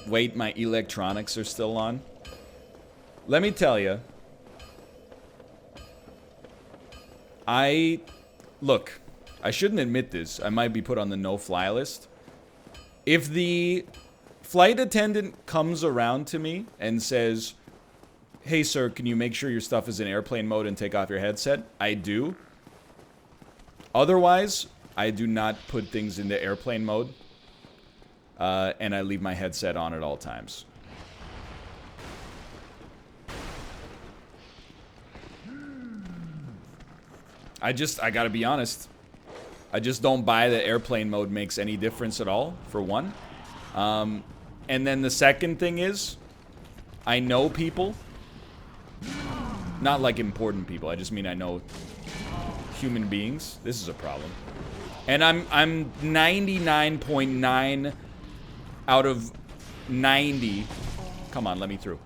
Wait, my electronics are still on. Let me tell you. Look, I shouldn't admit this. I might be put on the no-fly list. If the flight attendant comes around to me and says, "Hey, sir, can you make sure your stuff is in airplane mode and take off your headset?" I do. Otherwise, I do not put things into airplane mode. And I leave my headset on at all times. I gotta be honest. I just don't buy that airplane mode makes any difference at all, for one. And then the second thing is, I know people. Not like important people, I just mean I know human beings. This is a problem. And I'm 99.9 out of 90. Come on, let me through.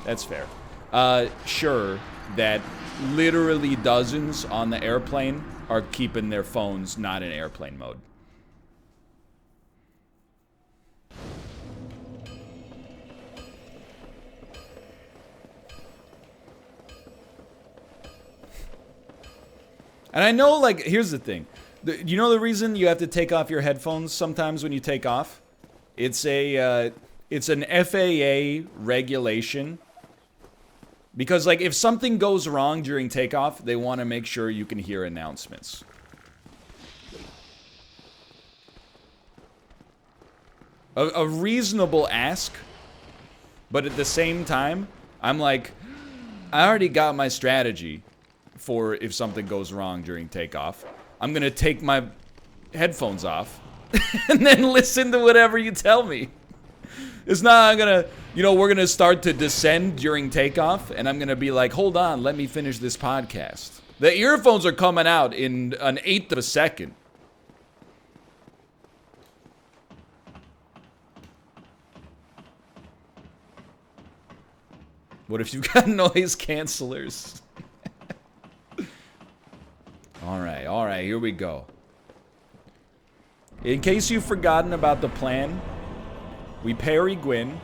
That's fair. Sure, that literally dozens on the airplane are keeping their phones not in airplane mode. And I know, like, here's the thing. You know the reason you have to take off your headphones sometimes when you take off? It's an FAA regulation. Because, like, if something goes wrong during takeoff, they want to make sure you can hear announcements. A reasonable ask, but at the same time, I'm like, I already got my strategy for if something goes wrong during takeoff. I'm gonna take my headphones off and then listen to whatever you tell me. It's not, I'm gonna, you know, we're gonna start to descend during takeoff, and I'm gonna be like, hold on, let me finish this podcast. The earphones are coming out in an 1/8 of a second. What if you've got noise cancelers? Alright, here we go. In case you've forgotten about the plan, we parry Gwyn.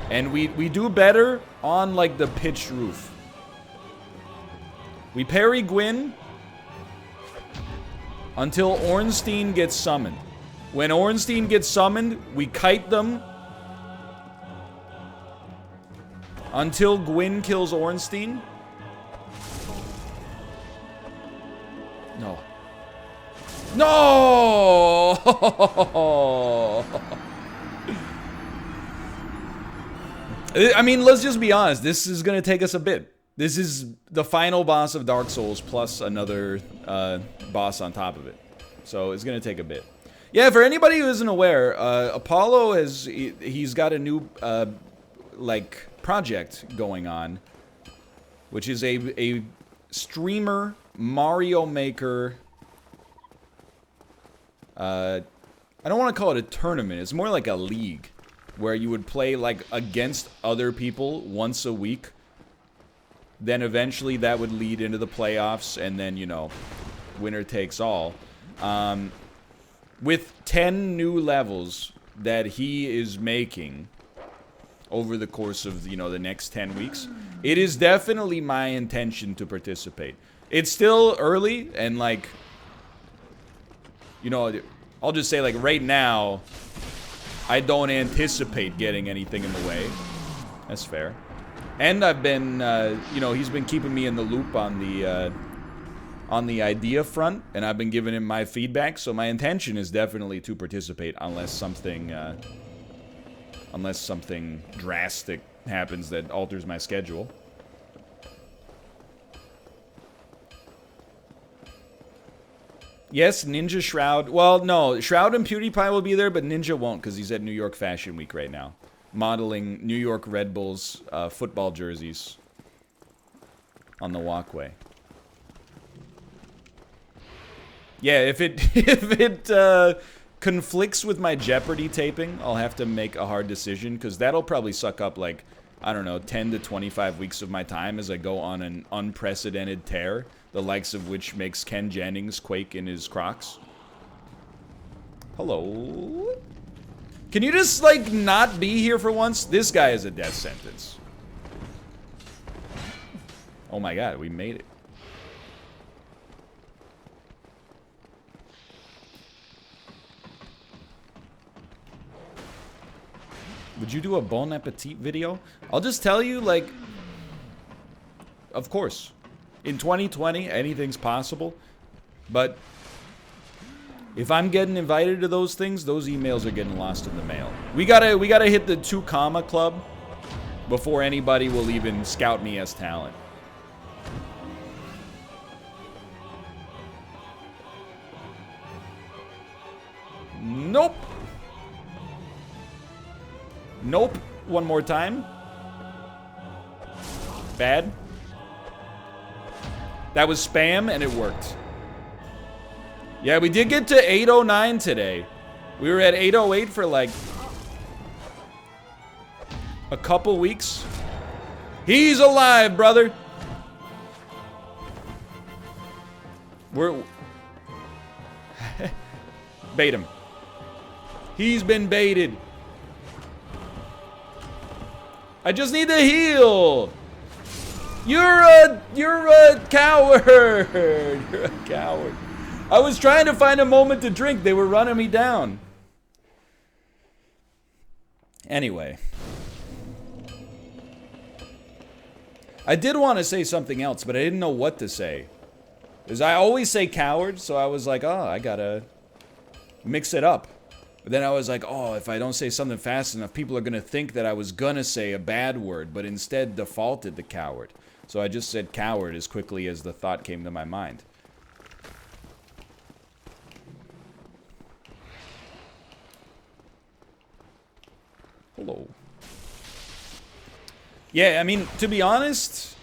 And we do better on, like, the pitched roof. We parry Gwyn until Ornstein gets summoned. When Ornstein gets summoned, we kite them until Gwyn kills Ornstein. No. No! I mean, let's just be honest. This is going to take us a bit. This is the final boss of Dark Souls plus another boss on top of it. So it's going to take a bit. Yeah, for anybody who isn't aware, Apollo he's got a new like project going on, which is a streamer Mario Maker. I don't want to call it a tournament. It's more like a league where you would play like against other people once a week. Then eventually that would lead into the playoffs, and then, you know, winner takes all. With 10 new levels that he is making over the course of, you know, the next 10 weeks, it is definitely my intention to participate. It's still early, and, like, you know, I'll just say, like, right now, I don't anticipate getting anything in the way. That's fair. And I've been, you know, he's been keeping me in the loop on the idea front, and I've been giving him my feedback, so my intention is definitely to participate unless something drastic happens that alters my schedule. Yes, Ninja Shroud. Well, no, Shroud and PewDiePie will be there, but Ninja won't because he's at New York Fashion Week right now, modeling New York Red Bulls football jerseys on the walkway. Yeah, if it conflicts with my Jeopardy taping, I'll have to make a hard decision, because that'll probably suck up, like, I don't know, 10 to 25 weeks of my time as I go on an unprecedented tear, the likes of which makes Ken Jennings quake in his Crocs. Hello. Can you just, like, not be here for once? This guy is a death sentence. Oh my god, we made it. Would you do a Bon Appetit video? I'll just tell you, like... Of course. In 2020, anything's possible. But... if I'm getting invited to those things, those emails are getting lost in the mail. We gotta hit the 2 comma club before anybody will even scout me as talent. Nope. Nope. One more time. Bad. That was spam and it worked. Yeah, we did get to 809 today. We were at 808 for like a couple weeks. He's alive, brother. We're bait him. He's been baited. I just need to heal. You're a coward. You're a coward. I was trying to find a moment to drink. They were running me down. Anyway. I did want to say something else, but I didn't know what to say. Because I always say coward, so I was like, oh, I gotta mix it up. But then I was like, oh, if I don't say something fast enough, people are gonna think that I was gonna say a bad word, but instead defaulted to coward. So I just said coward as quickly as the thought came to my mind. Hello. Yeah, I mean, to be honest,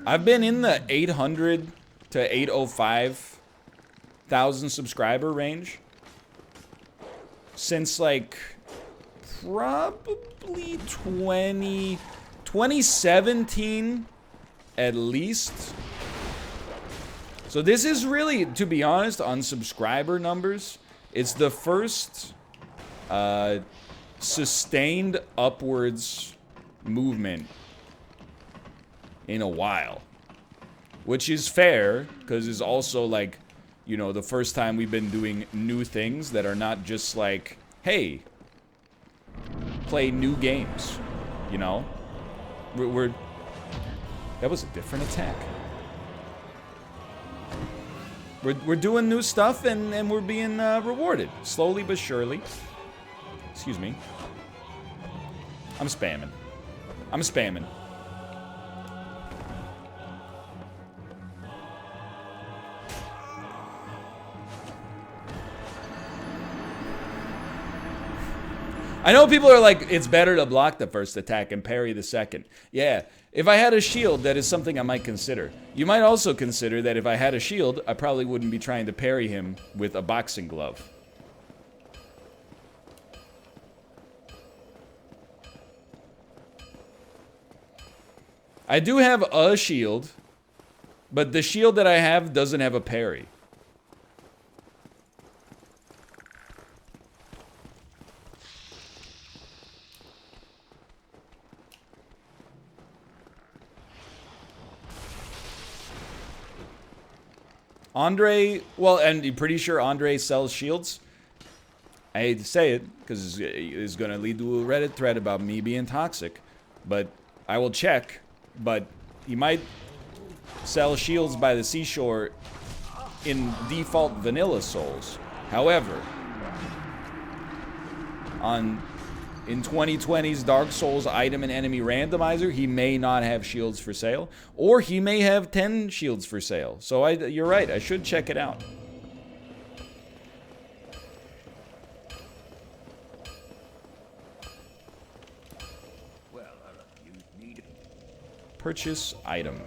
I've been in the 800 to 805,000 subscriber range since like probably 2017 at least. So this is really, to be honest, on subscriber numbers, it's the first sustained upwards movement in a while, which is fair because it's also like, you know, the first time we've been doing new things that are not just like, hey, play new games, you know. We're that was a different attack. We're doing new stuff and we're being rewarded slowly but surely. Excuse me. I'm spamming. I'm spamming. I know people are like, it's better to block the first attack and parry the second. Yeah, if I had a shield, that is something I might consider. You might also consider that if I had a shield, I probably wouldn't be trying to parry him with a boxing glove. I do have a shield, but the shield that I have doesn't have a parry. Andre, well, and you're pretty sure Andre sells shields? I hate to say it, because it's going to lead to a Reddit thread about me being toxic, but I will check. But he might sell shields by the seashore in default vanilla Souls. However, in 2020's Dark Souls item and enemy randomizer, he may not have shields for sale, or he may have 10 shields for sale. So you're right, I should check it out. Purchase item.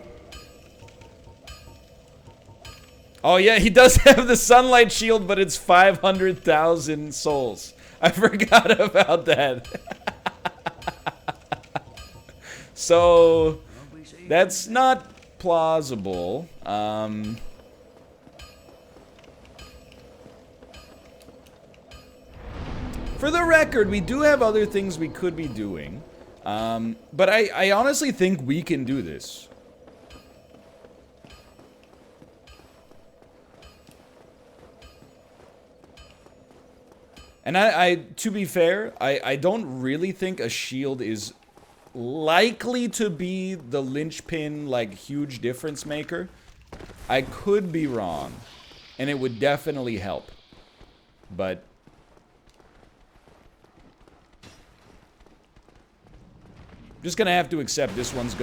Oh yeah, he does have the sunlight shield, but it's 500,000 souls. I forgot about that. So that's not plausible. For the record, we do have other things we could be doing. But I honestly think we can do this. And to be fair, I don't really think a shield is likely to be the linchpin, like, huge difference maker. I could be wrong. And it would definitely help. But just gonna have to accept this one's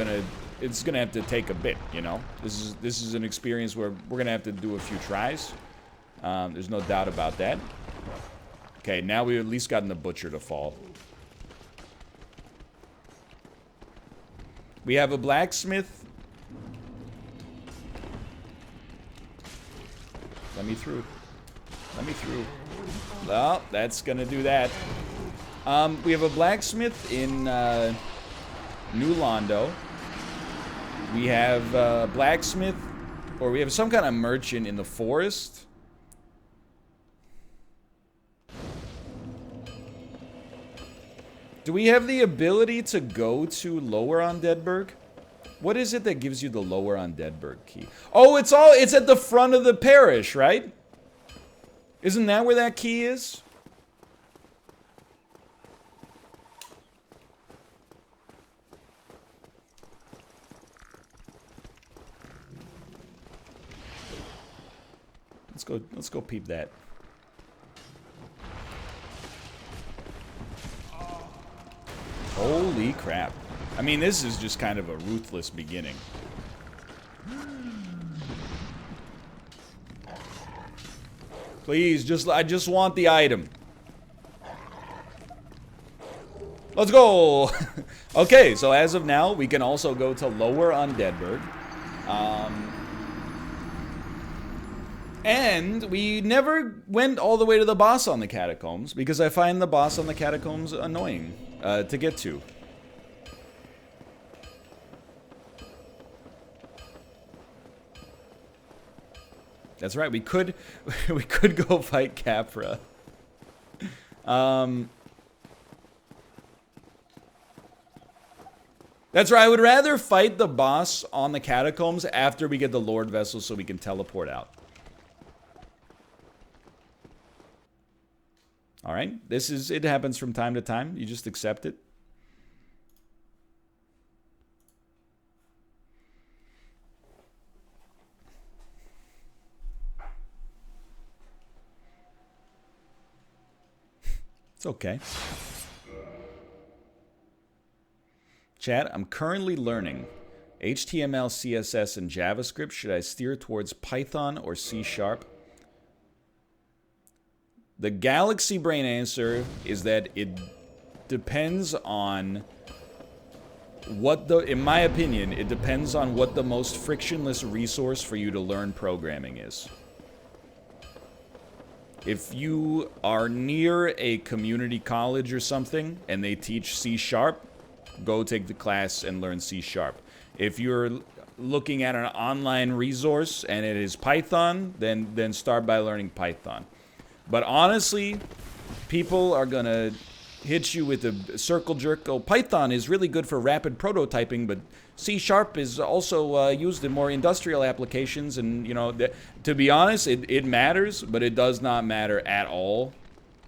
it's gonna have to take a bit, you know? This is an experience where we're gonna have to do a few tries. There's no doubt about that. Okay, now we've at least gotten the butcher to fall. We have a blacksmith. Let me through. Let me through. Well, that's gonna do that. We have a blacksmith in New Londo. We have a blacksmith, or we have some kind of merchant in the forest. Do we have the ability to go to Lower Undeadburg? What is it that gives you the Lower Undeadburg key? Oh, it's at the front of the parish, right? Isn't that where that key is? Let's go peep that. Holy crap. I mean, this is just kind of a ruthless beginning. Please, I just want the item. Let's go! Okay, so as of now, we can also go to Lower Undeadburg. And we never went all the way to the boss on the catacombs, because I find the boss on the catacombs annoying to get to. That's right, we could go fight Capra. That's right, I would rather fight the boss on the catacombs after we get the Lord Vessel so we can teleport out. Alright, it happens from time to time. You just accept it. It's okay. Chat, I'm currently learning HTML, CSS, and JavaScript. Should I steer towards Python or C#? The Galaxy Brain answer is that it depends on what in my opinion, it depends on what the most frictionless resource for you to learn programming is. If you are near a community college or something and they teach C#, go take the class and learn C#. If you're looking at an online resource and it is Python, then start by learning Python. But honestly, people are gonna hit you with a circle jerk. Oh, Python is really good for rapid prototyping, but C# is also used in more industrial applications. And, you know, to be honest, it matters, but it does not matter at all.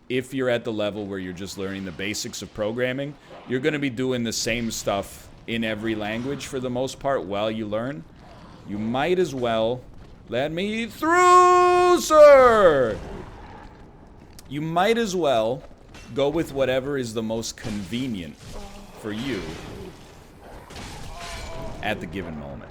If you're at the level where you're just learning the basics of programming, you're gonna be doing the same stuff in every language for the most part while you learn. You might as well let me through, sir! You might as well go with whatever is the most convenient for you at the given moment.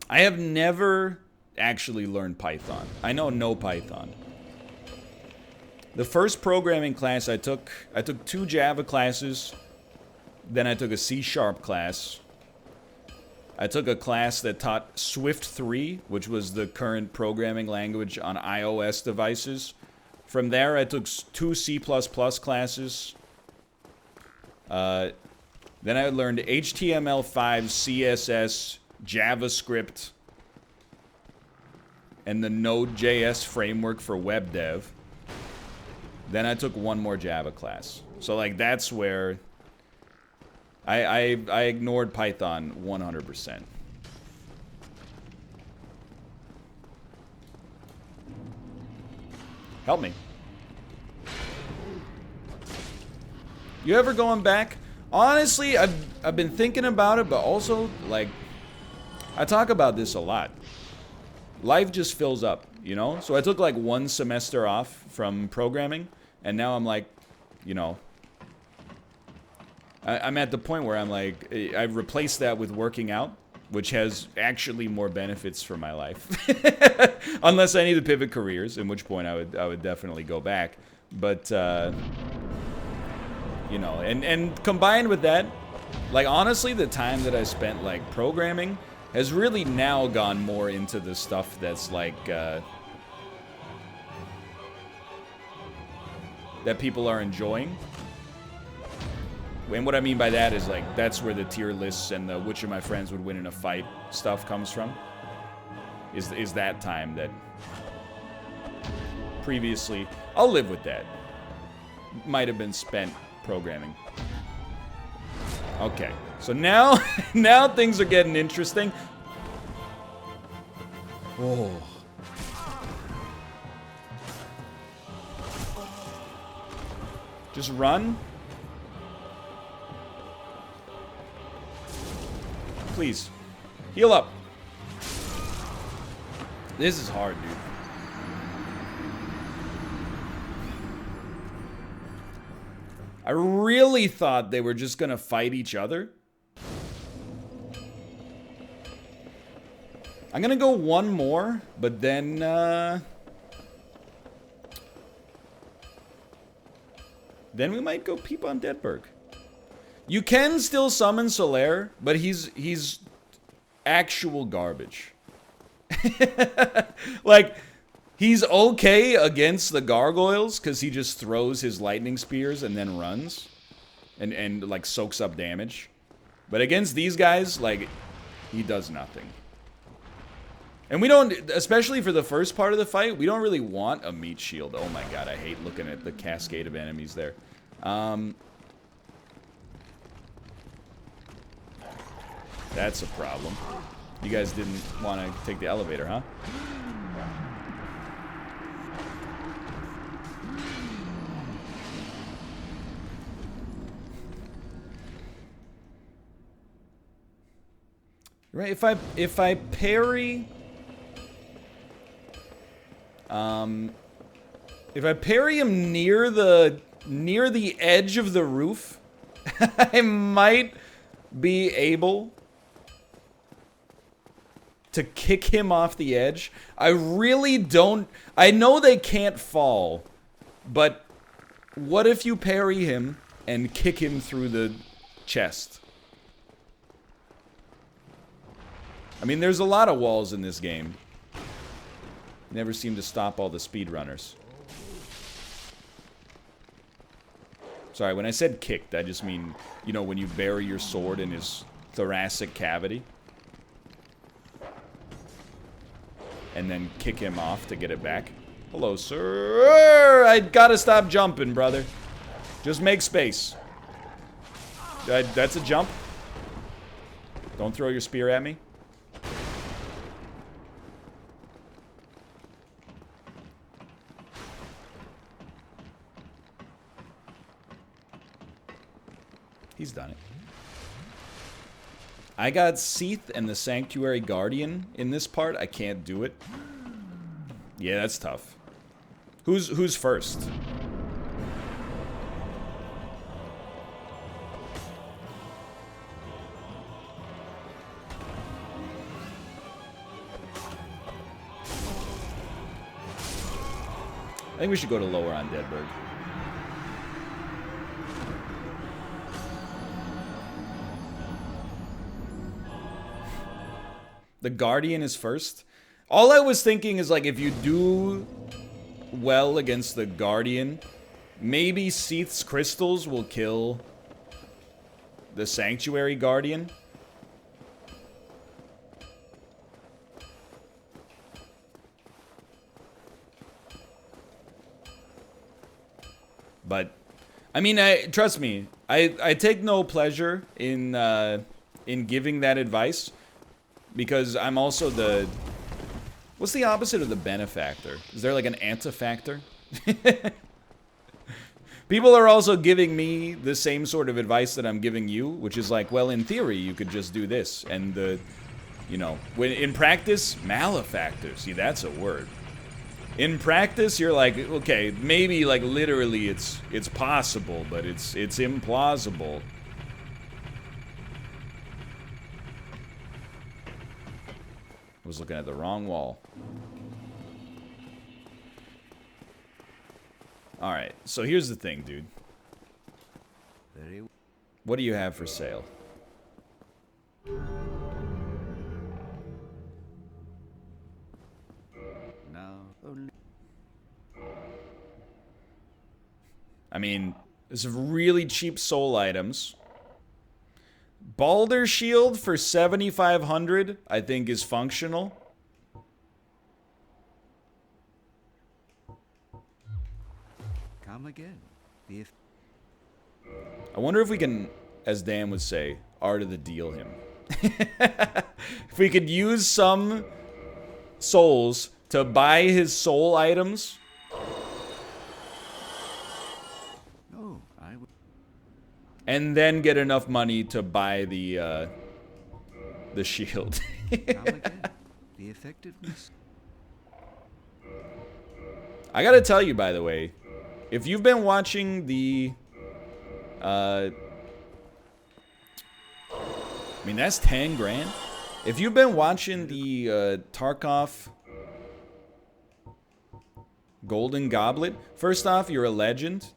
I have never actually learned Python. I know no Python. The first programming class I took 2 Java classes, then I took a C# class. I took a class that taught Swift 3, which was the current programming language on iOS devices. From there, I took 2 C++ classes. Then I learned HTML5, CSS, JavaScript. and the Node.js framework for web dev. Then I took one more Java class. So like that's where I ignored Python 100%. Help me. You ever going back? Honestly, I've been thinking about it, but also like I talk about this a lot. Life just fills up, you know? So I took like 1 semester off from programming, and now I'm like, you know, I'm at the point where I'm like, I've replaced that with working out, which has actually more benefits for my life. Unless I need to pivot careers, in which point I would definitely go back. But, you know, and combined with that, like honestly, the time that I spent like programming has really now gone more into the stuff that's like, that people are enjoying. And what I mean by that is like, that's where the tier lists and the which of my friends would win in a fight stuff comes from. Is that time that previously, I'll live with that, might have been spent programming. Okay, so now, now things are getting interesting. Oh. Just run. Please. Heal up. This is hard, dude. I really thought they were just gonna fight each other. I'm gonna go one more, but then, then we might go peep on Deadberg. You can still summon Solaire, but he's actual garbage. Like, he's okay against the gargoyles, because he just throws his lightning spears and then runs. And like, soaks up damage. But against these guys, like, he does nothing. And we don't, especially for the first part of the fight, we don't really want a meat shield. Oh my god, I hate looking at the cascade of enemies there. That's a problem. You guys didn't want to take the elevator, huh? Right, if I parry, if I parry him near the edge of the roof, I might be able to kick him off the edge. I really don't. I know they can't fall, but what if you parry him and kick him through the chest? I mean, there's a lot of walls in this game. Never seem to stop all the speedrunners. Sorry, when I said kicked, I just mean, you know, when you bury your sword in his thoracic cavity. And then kick him off to get it back. Hello, sir. I gotta stop jumping, brother. Just make space. That's a jump. Don't throw your spear at me. He's done it. I got Seath and the Sanctuary Guardian in this part. I can't do it. Yeah, that's tough. Who's first? I think we should go to lower on Deadberg. The Guardian is first. All I was thinking is, like, if you do well against the Guardian, maybe Seath's crystals will kill the Sanctuary Guardian. But I mean, trust me, I take no pleasure in giving that advice, because I'm also the... What's the opposite of the benefactor? Is there like an antefactor? People are also giving me the same sort of advice that I'm giving you, which is like, well, in theory, you could just do this. And the, you know, when in practice, malefactor. See, that's a word. In practice, you're like, okay, maybe like literally it's possible, but it's implausible. I was looking at the wrong wall. Alright, so here's the thing, dude. What do you have for sale? I mean, there's really cheap soul items. Balder Shield for 7,500, I think, is functional. Come again. I wonder if we can, as Dan would say, art of the deal him. If we could use some souls to buy his soul items. No, I would. And then get enough money to buy the shield. Come again. The effectiveness. I gotta tell you, by the way, if you've been watching the, I mean, that's 10 grand. If you've been watching the Tarkov Golden Goblet, first off, you're a legend.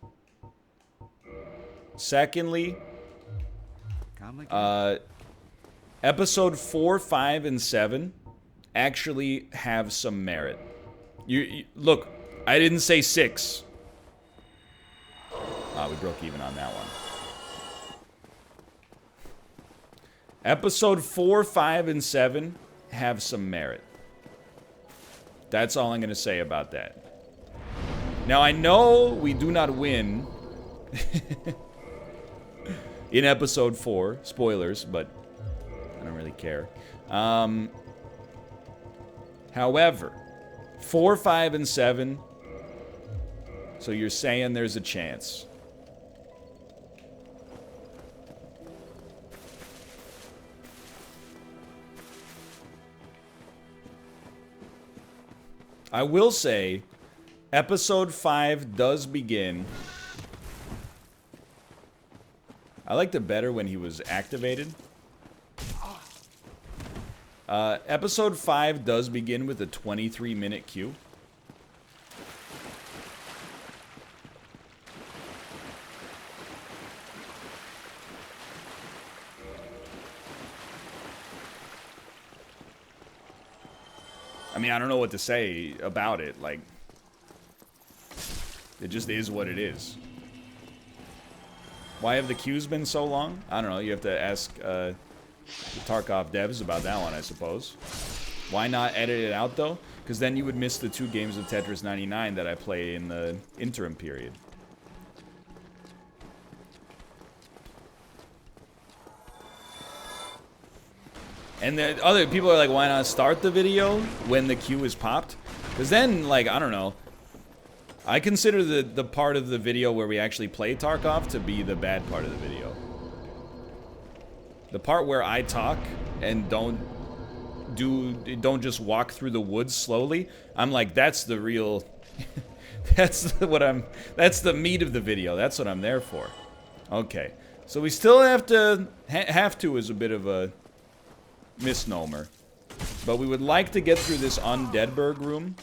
Secondly, episode 4, 5, and 7 actually have some merit. You look, I didn't say 6. We broke even on that one. Episode 4, 5, and 7 have some merit. That's all I'm going to say about that. Now, I know we do not win in episode 4. Spoilers, but I don't really care. However, 4, 5, and 7. So you're saying there's a chance. I will say, episode 5 does begin. I liked it better when he was activated. Episode 5 does begin with a 23-minute queue. I mean, I don't know what to say about it. Like, it just is what it is. Why have the queues been so long? I don't know. You have to ask the Tarkov devs about that one, I suppose. Why not edit it out, though? Because then you would miss the 2 games of Tetris 99 that I play in the interim period. And the other people are like, why not start the video when the queue is popped? Because then, like, I don't know. I consider the part of the video where we actually play Tarkov to be the bad part of the video. The part where I talk and don't just walk through the woods slowly. I'm like, that's the real, that's the meat of the video. That's what I'm there for. Okay, so we still have to is a bit of a misnomer, but we would like to get through this Undeadburg room.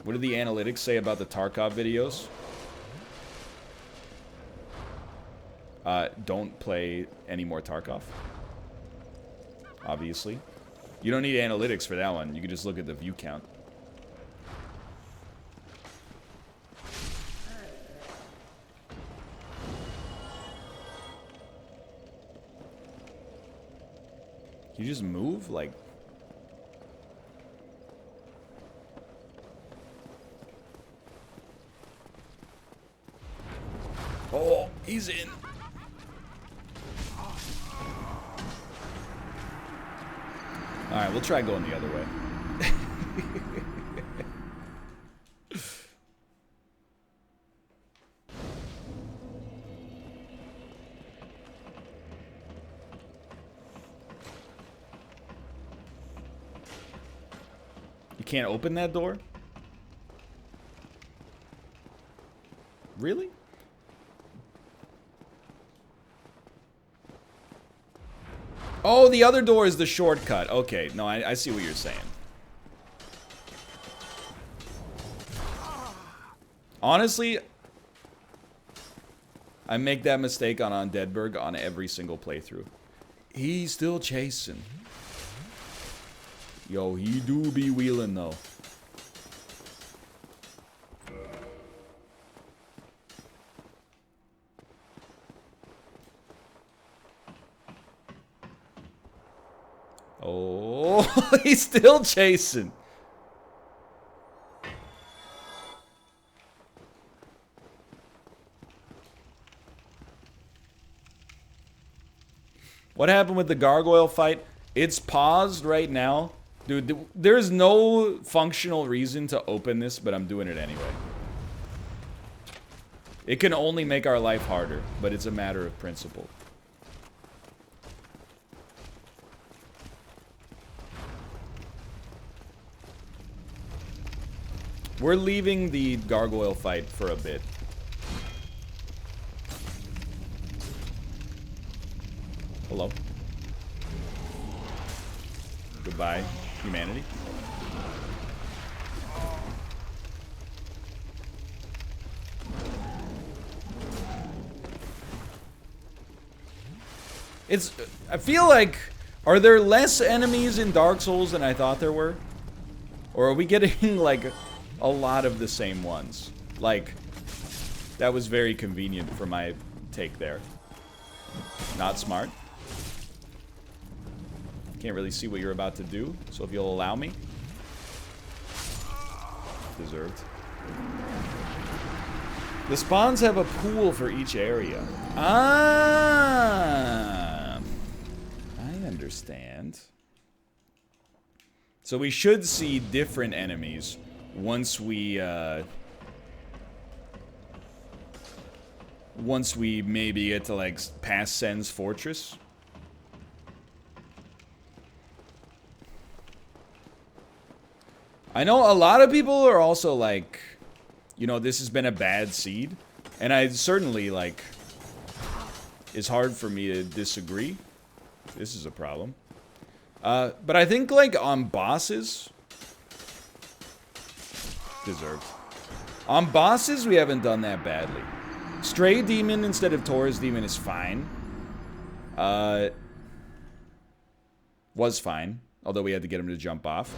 What do the analytics say about the Tarkov videos? Don't play any more Tarkov. Obviously. You don't need analytics for that one. You can just look at the view count. Can you just move? Like... Oh, he's in. Alright, we'll try going the other way. You can't open that door? Really? Oh, the other door is the shortcut. Okay, no, I see what you're saying. Honestly, I make that mistake on Undeadburg on every single playthrough. He's still chasing. Yo, he do be wheeling though. Oh, he's still chasing. What happened with the gargoyle fight? It's paused right now. Dude, there's no functional reason to open this, but I'm doing it anyway. It can only make our life harder, but it's a matter of principle. We're leaving the gargoyle fight for a bit. Hello. Goodbye, humanity. I feel like, are there less enemies in Dark Souls than I thought there were? Or are we getting, like, a lot of the same ones? Like, that was very convenient for my take there. Not smart. Can't really see what you're about to do, so if you'll allow me. Deserved. The spawns have a pool for each area. Ah! I understand. So we should see different enemies once we maybe get to, like, past Sen's Fortress. I know a lot of people are also like, you know, this has been a bad seed. And I certainly, like, it's hard for me to disagree. This is a problem. But I think, like, on bosses... Deserved. On bosses, we haven't done that badly. Stray Demon instead of Taurus Demon is fine. Was fine. Although we had to get him to jump off.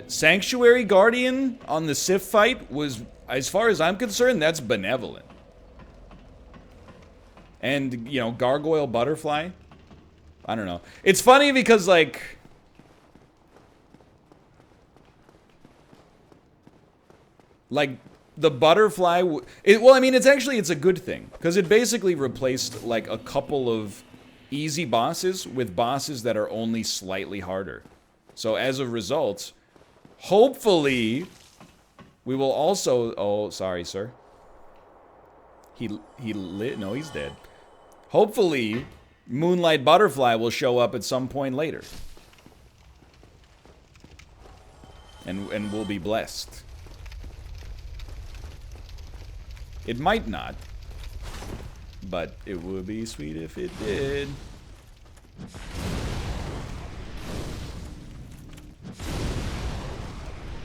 Sanctuary Guardian on the Sif fight was, as far as I'm concerned, that's benevolent. And, you know, Gargoyle Butterfly. I don't know. It's funny because, like... Like, the butterfly... well, I mean, it's a good thing. Because it basically replaced, like, a couple of easy bosses with bosses that are only slightly harder. So, as a result, hopefully, we will also... Oh, sorry, sir. He lit... No, he's dead. Hopefully, Moonlight Butterfly will show up at some point later. And we'll be blessed. It might not. But it would be sweet if it did.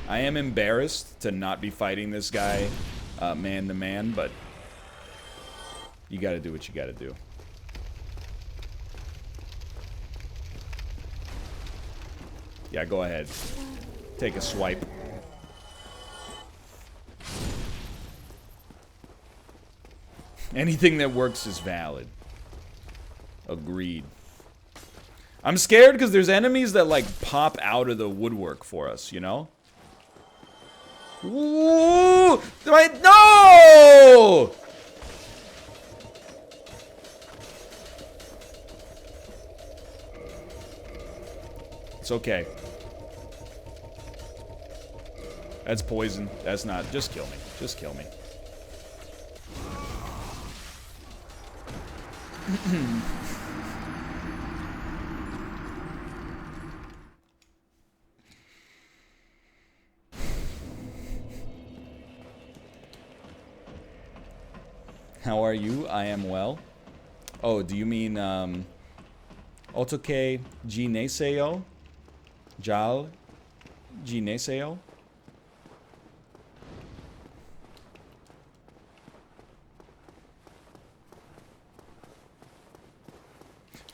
I am embarrassed to not be fighting this guy man to man, but you gotta do what you gotta do. Yeah, go ahead. Take a swipe. Anything that works is valid. Agreed. I'm scared because there's enemies that, like, pop out of the woodwork for us, you know? Ooh! No! It's okay. That's poison. That's not. Just kill me. Just kill me. How are you? I am well. Oh, do you mean, Otoke Jineseo? Jal Jineseo?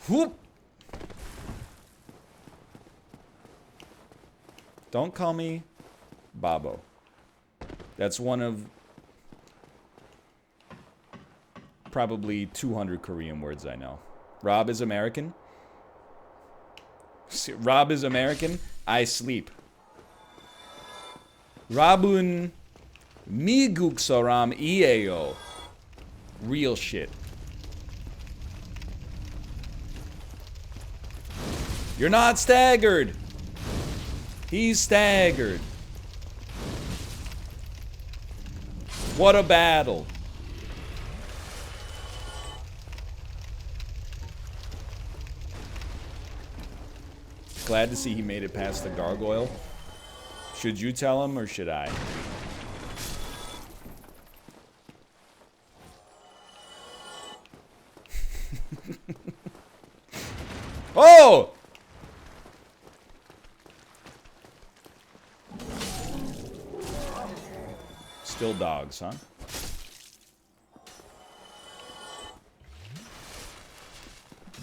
Whoop! Don't call me Babo. That's one of probably 200 Korean words I know. Rob is American. Rob is American. I sleep. Rabun Miguk Saram Ieo. Real shit. You're not staggered. He's staggered. What a battle. Glad to see he made it past the gargoyle. Should you tell him or should I? Oh! Still dogs, huh?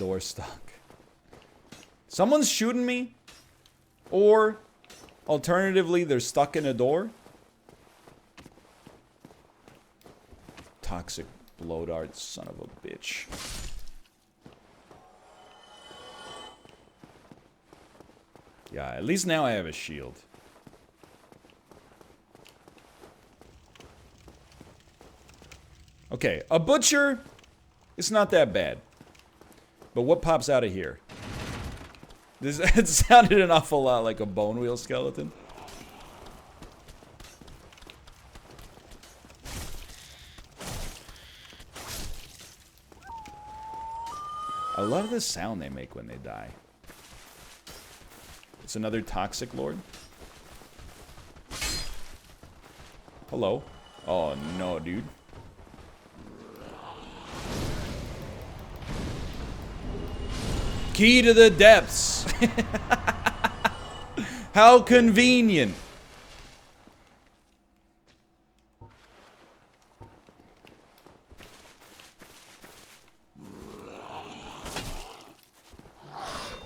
Door stuck. Someone's shooting me, or alternatively, they're stuck in a door. Toxic blow dart, son of a bitch. Yeah, at least now I have a shield. Okay, a butcher is not that bad. But what pops out of here? This, it sounded an awful lot like a bone wheel skeleton. I love the sound they make when they die. It's another toxic lord. Hello. Oh no, dude. Key to the depths. How convenient.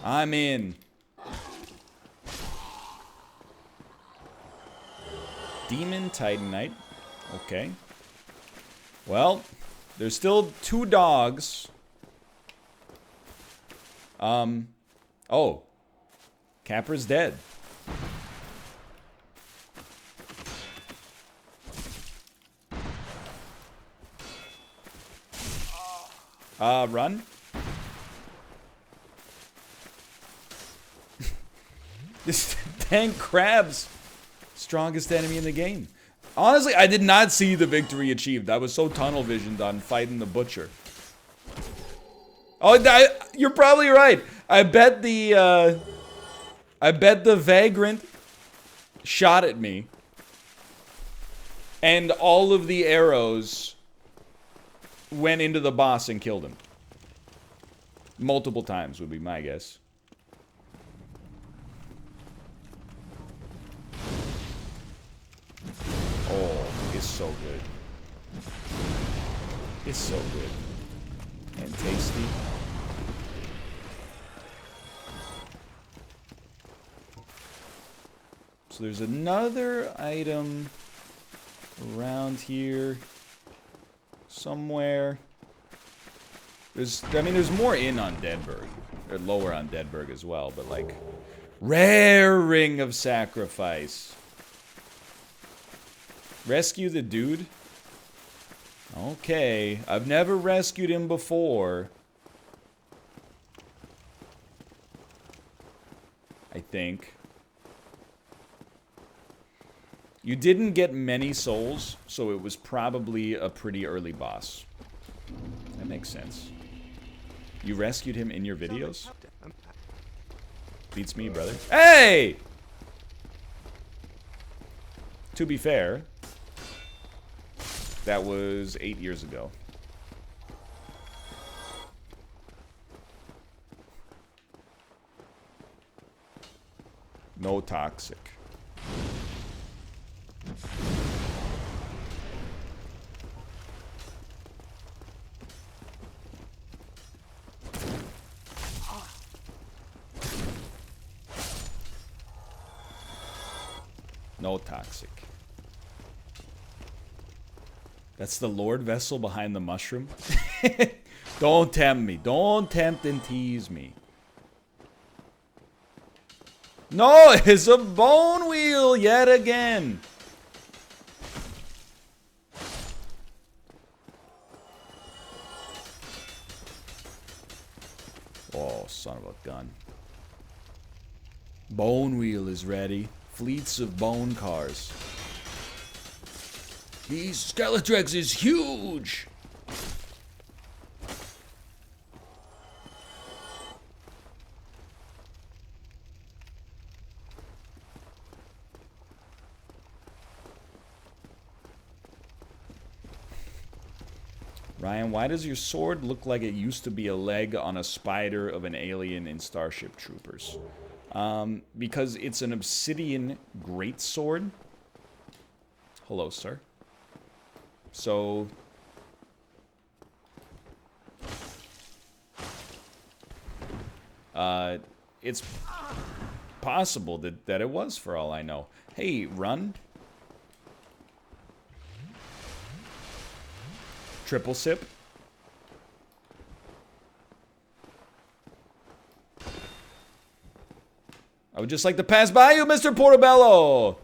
I'm in. Demon Titanite. Okay. Well, there's still 2 dogs. Oh. Capra's dead. Run. This dang crab's strongest enemy in the game. Honestly, I did not see the victory achieved. I was so tunnel visioned on fighting the butcher. Oh, you're probably right. I bet the vagrant shot at me, and all of the arrows went into the boss and killed him. Multiple times would be my guess. Oh, it's so good. It's so good. And tasty. So there's another item around here somewhere. There's more in on Deadberg. Or lower on Deadberg as well, but like rare ring of sacrifice. Rescue the dude? Okay, I've never rescued him before. I think. You didn't get many souls, so it was probably a pretty early boss. That makes sense. You rescued him in your videos? Beats me, brother. Hey! To be fair, that was 8 years ago. No toxic. No toxic. That's the Lord vessel behind the mushroom. Don't tempt me. Don't tempt and tease me. No, it's a bone wheel yet again. Oh, son of a gun. Bone wheel is ready. Fleets of bone cars. These Skeletrex is huge. Ryan, why does your sword look like it used to be a leg on a spider of an alien in Starship Troopers? Because it's an obsidian greatsword. Hello, sir. So... it's possible that it was, for all I know. Hey, run. Triple sip. I would just like to pass by you, Mr. Portobello.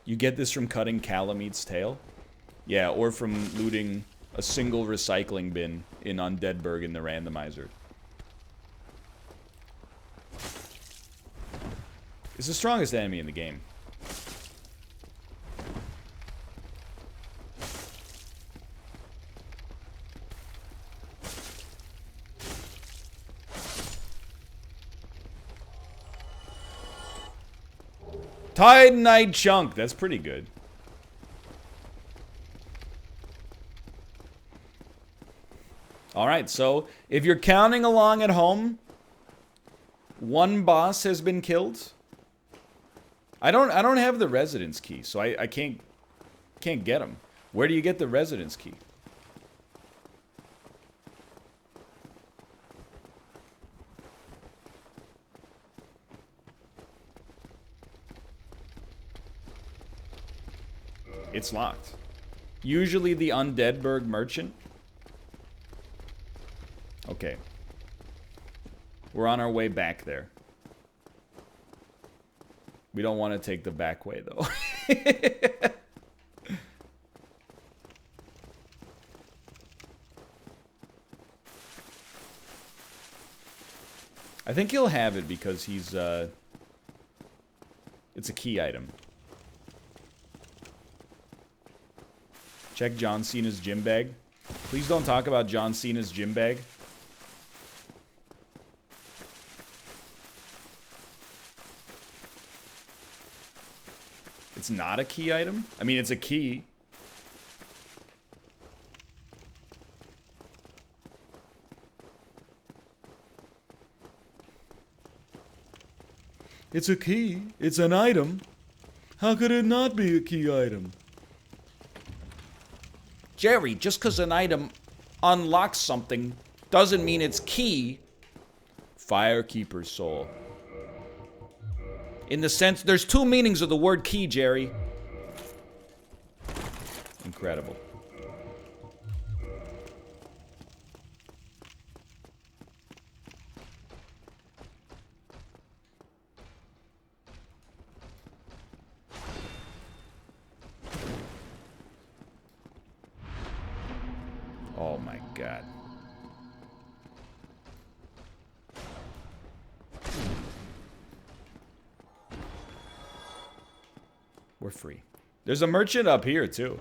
You get this from cutting Calamete's tail? Yeah, or from looting a single recycling bin in Undeadburg in the Randomizer. It's the strongest enemy in the game. Titanite chunk. That's pretty good. Alright, so if you're counting along at home, one boss has been killed. I don't have the residence key, so I can't get him. Where do you get the residence key? It's locked. Usually the Undeadburg merchant. Okay. We're on our way back there. We don't want to take the back way, though. I think he'll have it because he's, it's a key item. Check John Cena's gym bag. Please don't talk about John Cena's gym bag. It's not a key item? I mean, it's a key. It's a key. It's an item. How could it not be a key item? Jerry, just because an item unlocks something doesn't mean it's key. Firekeeper's soul. In the sense, there's two meanings of the word key, Jerry. Incredible. Oh my god. We're free. There's a merchant up here too.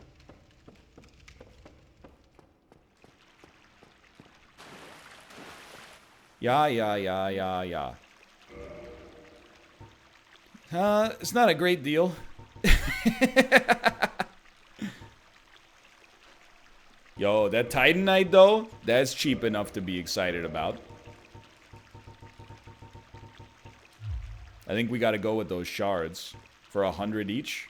Yeah. It's not a great deal. Yo, that Titanite though, that's cheap enough to be excited about. I think we gotta go with those shards for 100 each.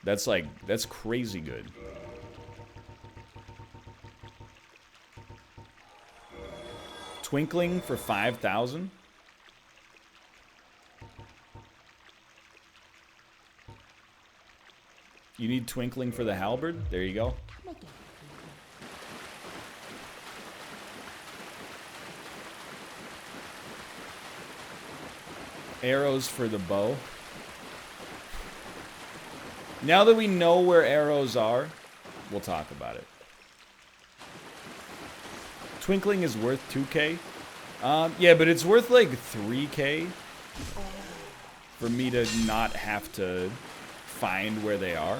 That's like, that's crazy good. Twinkling for 5,000. You need twinkling for the halberd? There you go. Arrows for the bow. Now that we know where arrows are, we'll talk about it. Twinkling is worth 2k. Yeah, but it's worth like 3k for me to not have to find where they are.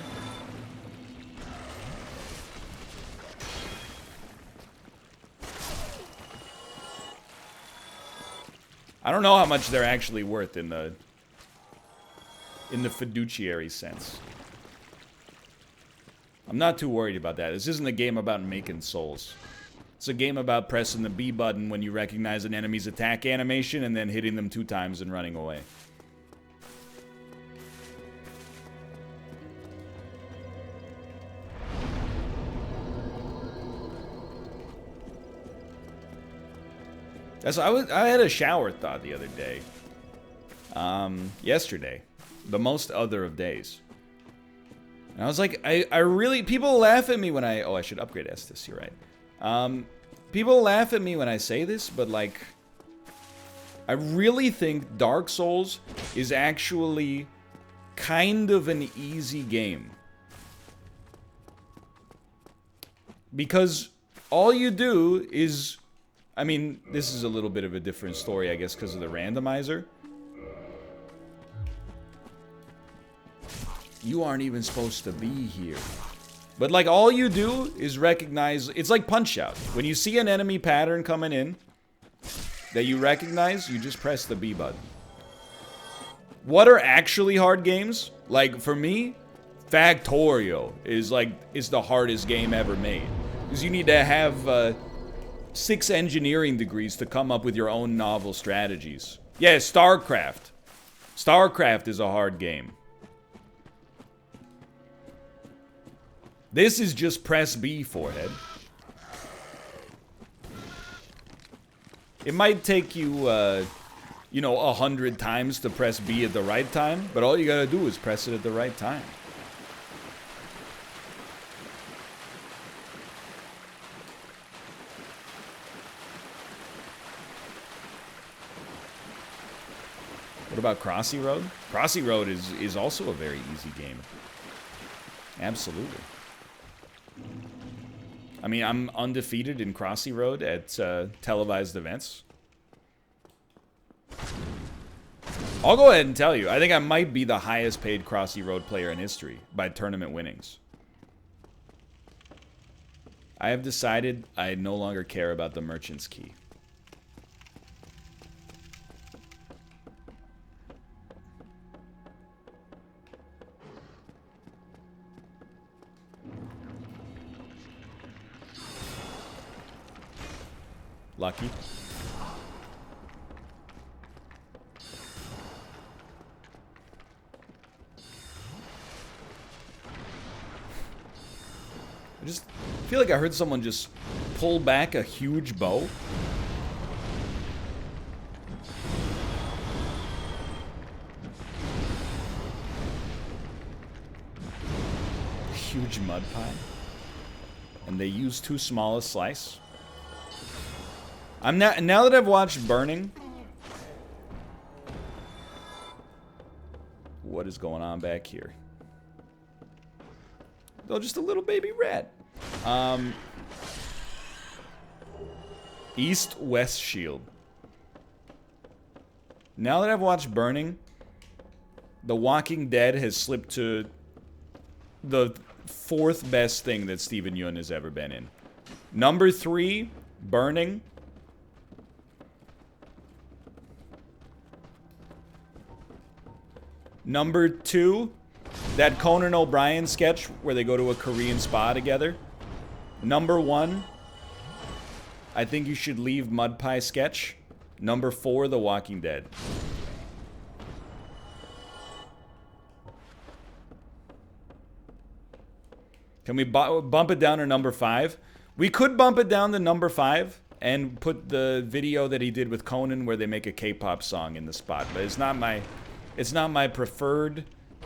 I don't know how much they're actually worth in the fiduciary sense. I'm not too worried about that. This isn't a game about making souls. It's a game about pressing the B button when you recognize an enemy's attack animation and then hitting them 2 times and running away. I had a shower thought the other day. Yesterday. The most other of days. And I was like, I really... People laugh at me when I... Oh, I should upgrade Estes, you're right. People laugh at me when I say this, but like... I really think Dark Souls is actually kind of an easy game. Because all you do is... I mean, this is a little bit of a different story, I guess, because of the randomizer. You aren't even supposed to be here. But, like, all you do is recognize... It's like Punch-Out. When you see an enemy pattern coming in that you recognize, you just press the B button. What are actually hard games? Like, for me, Factorio is the hardest game ever made. Because you need to have... 6 engineering degrees to come up with your own novel strategies. Yeah, StarCraft. StarCraft is a hard game. This is just press B, forehead. It might take you, you know, 100 times to press B at the right time, but all you gotta do is press it at the right time. What about Crossy Road? Crossy Road is also a very easy game. Absolutely. I mean, I'm undefeated in Crossy Road at televised events. I'll go ahead and tell you, I think I might be the highest paid Crossy Road player in history by tournament winnings. I have decided I no longer care about the Merchant's Key. Lucky. I just feel like I heard someone just pull back a huge bow. Huge mud pie. And they use too small a slice. Now that I've watched Burning, what is going on back here? Oh, just a little baby rat. East-West Shield. Now that I've watched Burning, The Walking Dead has slipped to the 4th best thing that Steven Yeun has ever been in. Number 3, Burning. Number 2, that Conan O'Brien sketch where they go to a Korean spa together. Number 1, I think you should leave Mud Pie sketch. Number 4, The Walking Dead. Can we bump it down to number 5? We could bump it down to number 5 and put the video that he did with Conan where they make a K-pop song in the spot. But it's not my preferred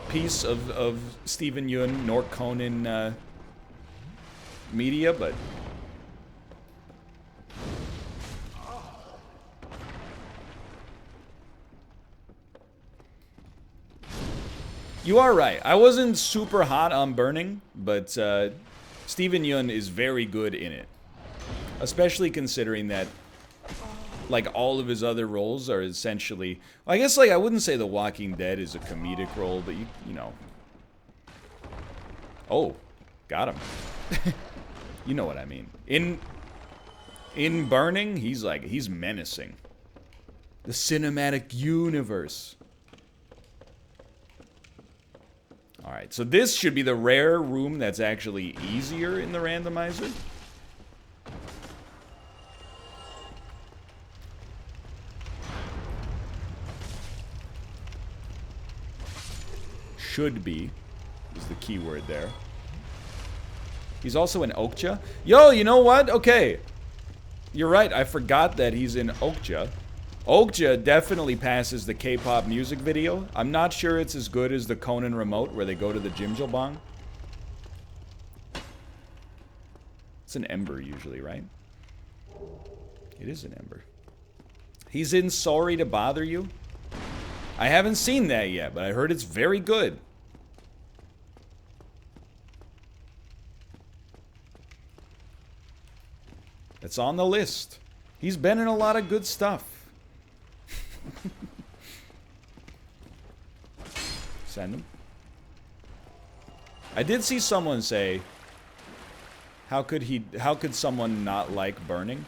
piece of Steven Yeun nor Conan media, but you are right. I wasn't super hot on Burning, but Steven Yeun is very good in it. Especially considering that, like, all of his other roles are essentially... Well, I guess, like, I wouldn't say The Walking Dead is a comedic role, but you know. Oh, got him. You know what I mean. In Burning, he's menacing. The cinematic universe. Alright, so this should be the rare room that's actually easier in the randomizer. Should be is the key word there. He's also in Okja. Yo, you know what? Okay. You're right, I forgot that he's in Okja. Okja definitely passes the K-pop music video. I'm not sure it's as good as the Conan remote where they go to the Jimjilbang. It's an Ember usually, right? It is an Ember. He's in Sorry to Bother You. I haven't seen that yet, but I heard it's very good. It's on the list. He's been in a lot of good stuff. Send him. I did see someone say, how could someone not like Burning?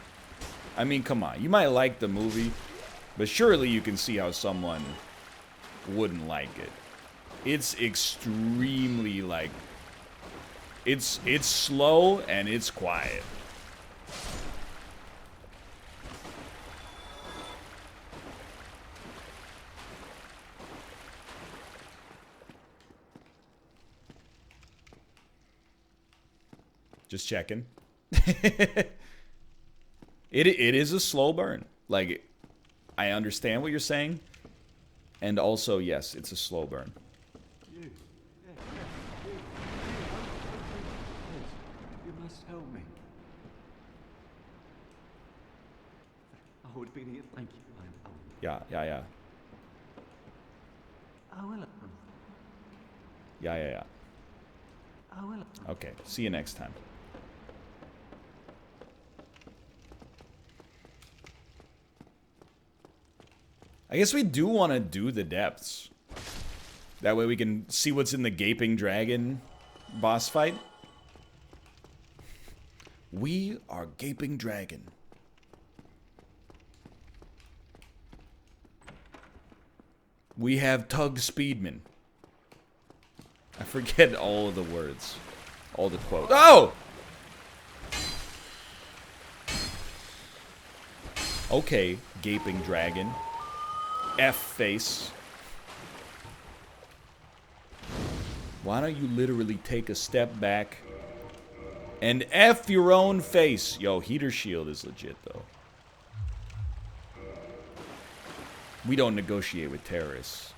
I mean, come on. You might like the movie, but surely you can see how someone wouldn't like it. It's extremely, like, it's slow and it's quiet. Just checking. It is a slow burn. Like, I understand what you're saying. And also, yes, it's a slow burn. You must help me. I would be here. Thank you. Yeah. I will. Yeah. I will. Okay, see you next time. I guess we do want to do the depths. That way we can see what's in the Gaping Dragon boss fight. We are Gaping Dragon. We have Tug Speedman. I forget all of the words. All the quotes. Oh! Okay, Gaping Dragon. F-face. Why don't you literally take a step back and F your own face? Yo, Heater Shield is legit, though. We don't negotiate with terrorists.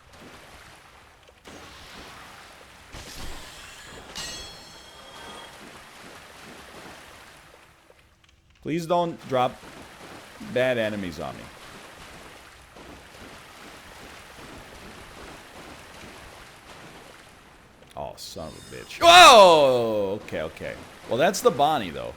Please don't drop bad enemies on me. Oh, son of a bitch. Whoa! Okay, okay. Well, that's the Bonnie, though.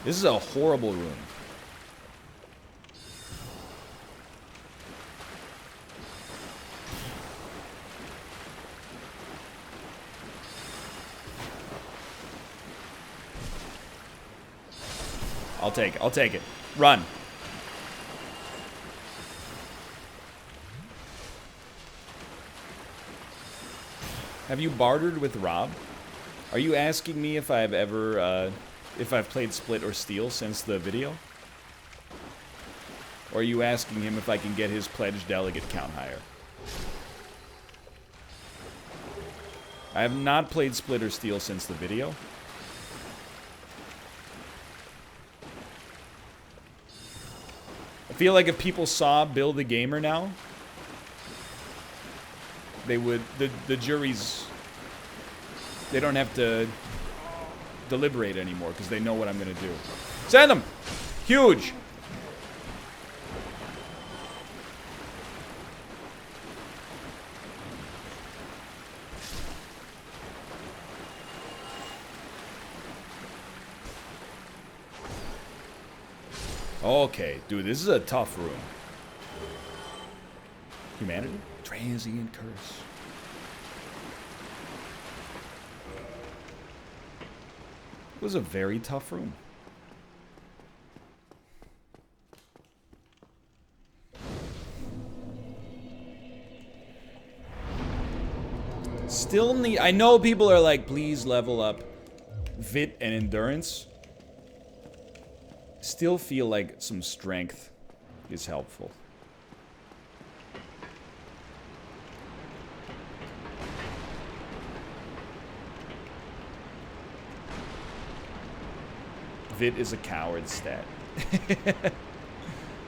This is a horrible room. I'll take it. I'll take it. Run. Have you bartered with Rob? Are you asking me if I've ever, if I've played Split or Steel since the video? Or are you asking him if I can get his pledged delegate count higher? I have not played Split or Steel since the video. I feel like if people saw Bill the Gamer now, they would, the juries, they don't have to deliberate anymore because they know what I'm going to do. Send them! Huge! Okay, dude, this is a tough room. Humanity? Transient curse. It was a very tough room. Still need... I know people are like, please level up Vit and Endurance. Still feel like some strength is helpful. Vit is a coward stat.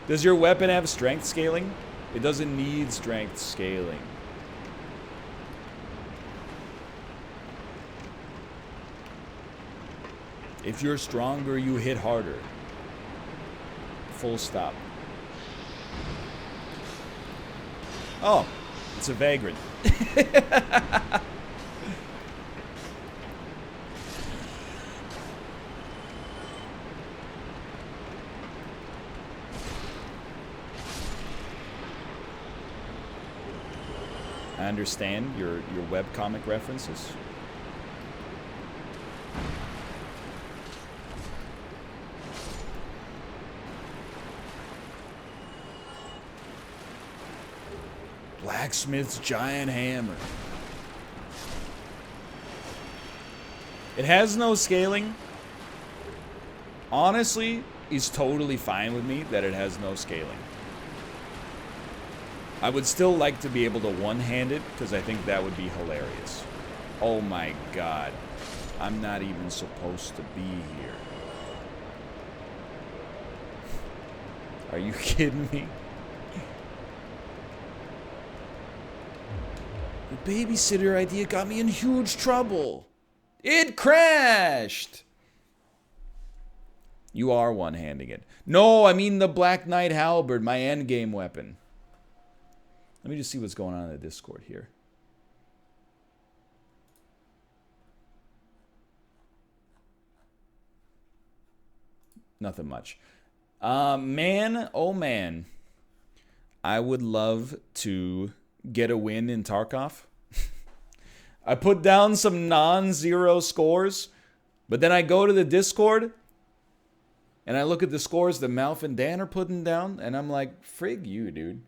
Does your weapon have strength scaling? It doesn't need strength scaling. If you're stronger, you hit harder. Full stop. Oh, it's a vagrant. I understand your webcomic references. Blacksmith's giant hammer. It has no scaling. Honestly, is totally fine with me that it has no scaling. I would still like to be able to one-hand it, because I think that would be hilarious. Oh my god. I'm not even supposed to be here. Are you kidding me? The babysitter idea got me in huge trouble. It crashed! You are one-handing it. No, I mean the Black Knight Halberd, my endgame weapon. Let me just see what's going on in the Discord here. Nothing much. Man, oh man. I would love to get a win in Tarkov. I put down some non-zero scores, but then I go to the Discord and I look at the scores that Malf and Dan are putting down, and I'm like, frig you, dude.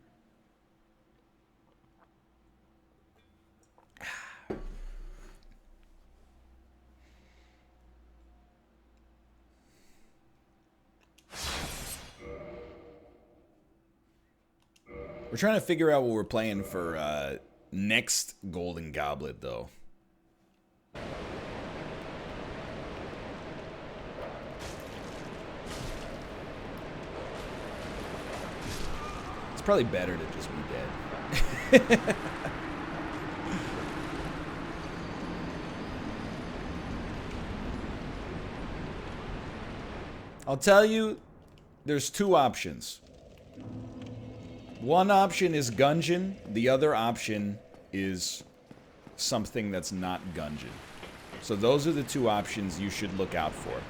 We're trying to figure out what we're playing for next Golden Goblet, though. It's probably better to just be dead. I'll tell you, there's two options. One option is Gungeon. The other option is something that's not Gungeon. So those are the two options you should look out for.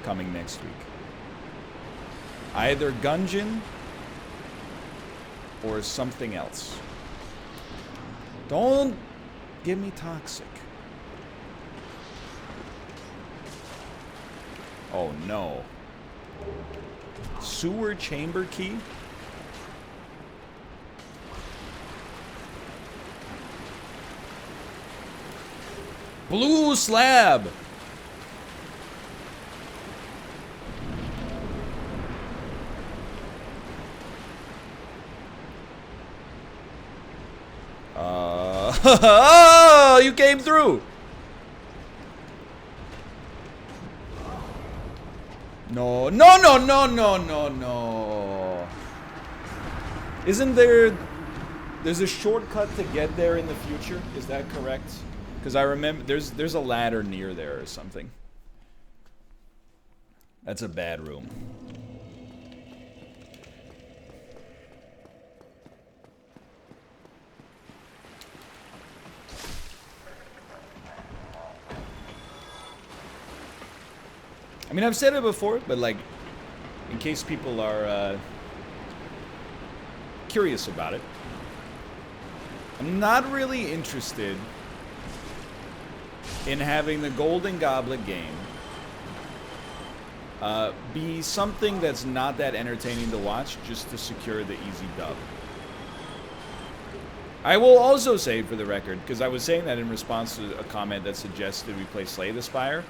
Coming next week. Either Gungeon or something else. Don't give me toxic. Oh no. Sewer chamber key? Blue slab! Oh, you came through! No, no, no, no, no, no, no. Isn't there... There's a shortcut to get there in the future? Is that correct? Because I remember there's a ladder near there or something. That's a bad room. I mean, I've said it before, but like, in case people are curious about it, I'm not really interested in having the Golden Goblet game be something that's not that entertaining to watch just to secure the easy dub. I will also say, for the record, because I was saying that in response to a comment that suggested we play Slay the Spire.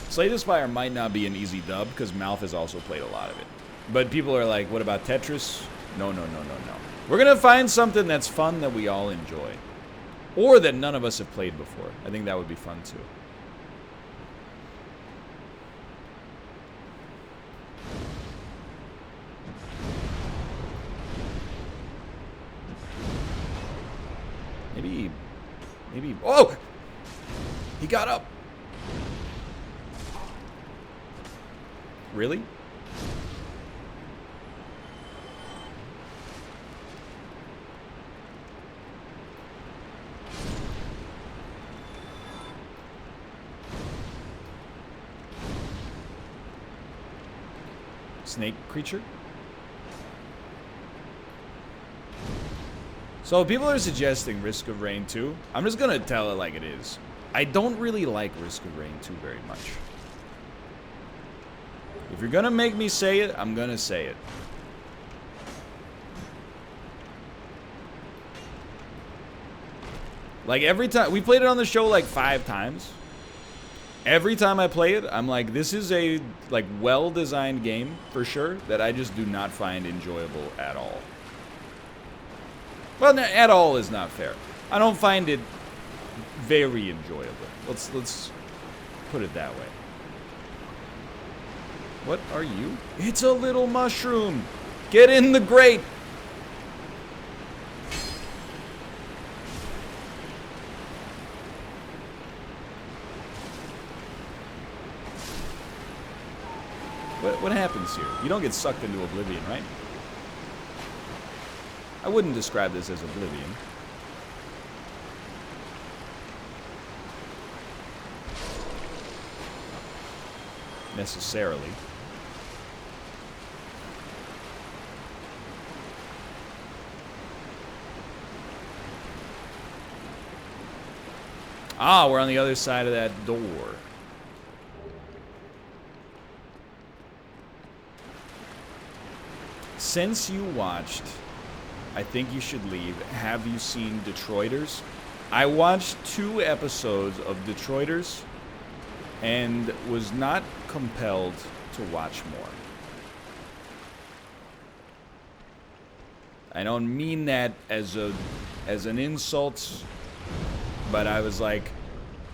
Slay the Spire might not be an easy dub because Malf has also played a lot of it. But people are like, what about Tetris? No, no, no, no, no. We're going to find something that's fun that we all enjoy. Or that none of us have played before. I think that would be fun too. Maybe, oh! He got up! Really? Snake creature? So people are suggesting Risk of Rain 2. I'm just gonna tell it like it is. I don't really like Risk of Rain 2 very much. If you're gonna make me say it, I'm gonna say it. Like every time, we played it on the show like 5 times. Every time I play it, I'm like, this is a like well-designed game for sure that I just do not find enjoyable at all. Well, at all is not fair. I don't find it very enjoyable. Let's put it that way. What are you? It's a little mushroom. Get in the grate. What happens here? You don't get sucked into oblivion, right? I wouldn't describe this as oblivion. Necessarily. Ah, we're on the other side of that door. Since you watched I Think You Should Leave, have you seen Detroiters? I watched 2 episodes of Detroiters and was not compelled to watch more. I don't mean that as an insult, but I was like,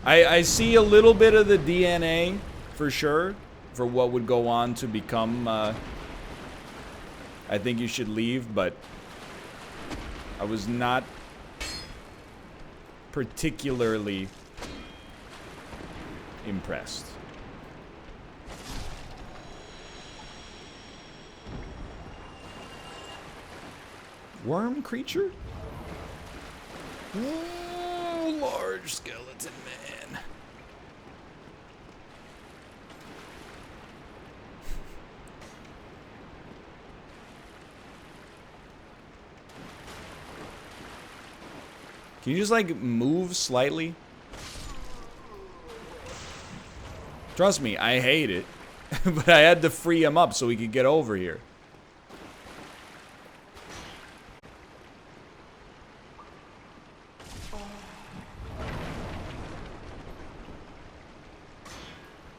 I see a little bit of the DNA for sure for what would go on to become I Think You Should Leave, but I was not particularly impressed. Worm creature? Oh, large skeleton man. Can you just like move slightly? Trust me, I hate it. But I had to free him up so he could get over here.